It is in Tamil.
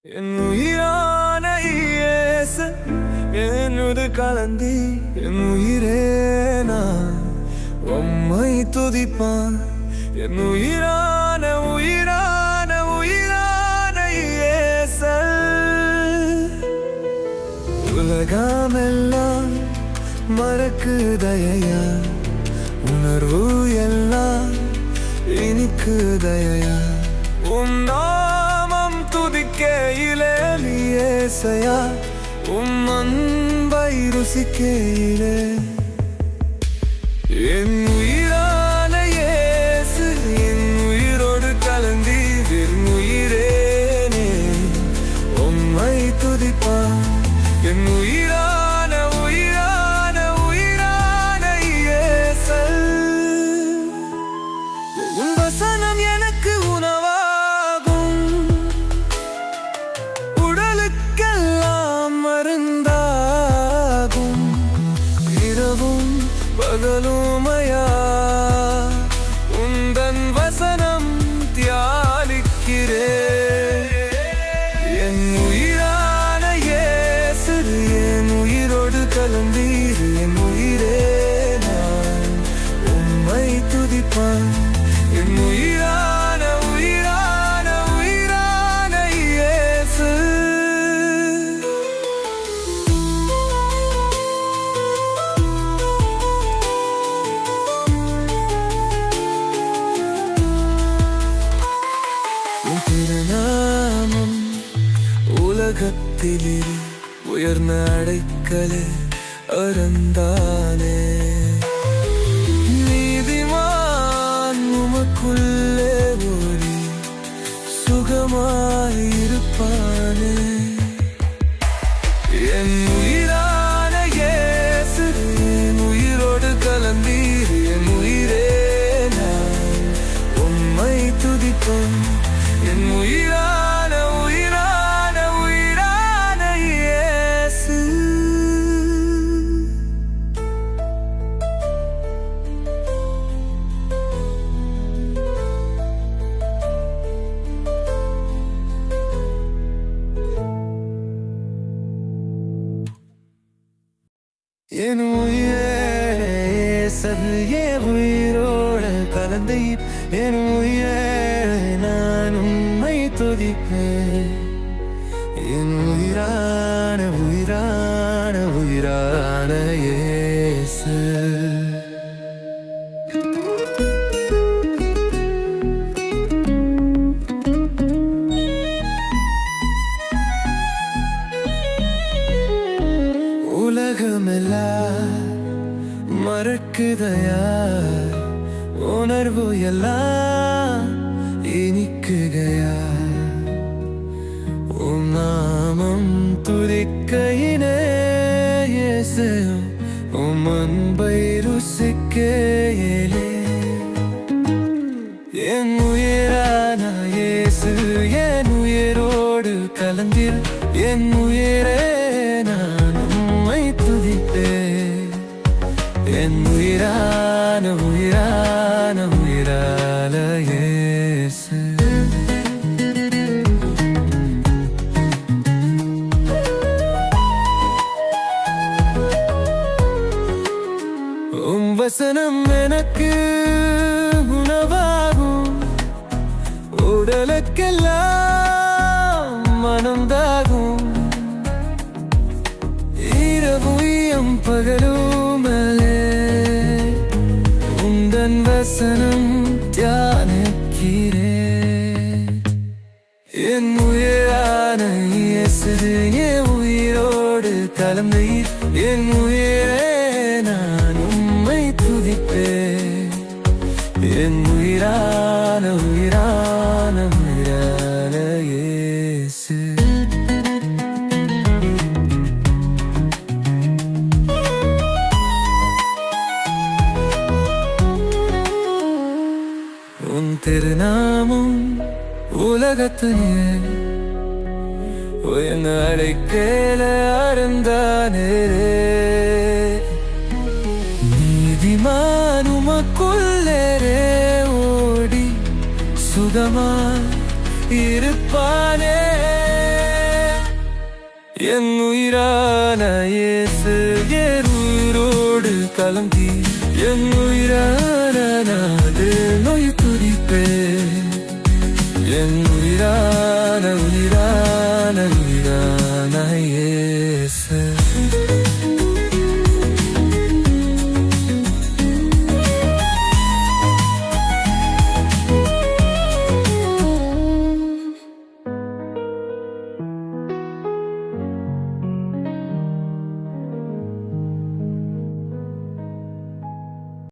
என் உயிரான இயேசு என்னுது கலந்தி என் உயிரே நான் உம்மை துதிப்பான். என் உயிரான உயிரான உயிரான இயேசு உலகமெல்லாம் மறக்குதையா, உணர்வு எல்லாம் இனிக்குதையா. உம் நாமம் துதிக்கையிலே இயேசையா, உம் அன்பை ருசிக்கையிலே என் உயிரான இயேசு என் உயிரோடு கலந்தீர். என் உயிரேனே உம்மை துதிப்பான். என் உயிரான உயிரான உயிரான இயேசு உம் வசனம் எனக்கு உணவாகும், உடலுக்கெல்லாம் மருந்தாகும். இரவும் பகலுமையா உந்தன் வசனம் தியானிக்கிறே. என் உயிரான இயேசு என் உயிரோடு கலந்தீர். என் உயிரே நான் உம்மை துதிப்பான். என் உயிரான உயிரான உயிரான இயேசு உம் திருநாமம் உலகத்திலே உயர்ந்த அடைக்கலே அறந்தானே. நீதிமான் உமக்குள்ளே ஓடி சுகமாயிருப்பானே. என் உயிரான இயேசு என் உயிரோடு கலந்தீர். என் உயிரே நான் உம்மை துதிப்பேன். என் உயிரான உயிரான உயிரான இயேசு என் உயிரே என் உயிரோடு கலந்தீர். என் உயிரே நான் உம்மை துதிப்பேன். என் உயிரான உயிரான உயிரான இயேசு உலகமெல்லாம் மறக்குதையா, உணர்வு எல்லாம் இனிக்குகையா. உம் நாமம் துதிக்கையிலே இயேசு உம் அன்பை ருசிக்கையிலே என் உயிரான இயேசு என் உயிரோடு கலந்தீர். என் உயிரே நான் உம்மை துதிப்பேன். என் உயிரான உயிரான உயிரான இயேசு உம் வசனம் எனக்கு உணவாகும், உடலுக்கெல்லாம் மனந்தாகும். இரவும் பகலுமலே உந்தன் வசனம் தியானிக்கிறேன். என் உயிரான இயேசு என் உயிரோடு கலந்தீர். என் உயிரே நான் உம்மை துதிப்பேன். என் உயிரான உயிரான உயிரான இயேசு உன் திருநாமம் உலகத்தையே உயர்ந்த அடைக்கல அறந்தானே. நீதிமான் உமக்குள்ளே ஓடி சுகமாய் இருப்பானே. என் உயிரான இயேசு என் உயிரோடு கலந்தி என் உயிரான நாடு நோய் துதிப்பே என் உயிரான உயிரான உயிரான இயேசு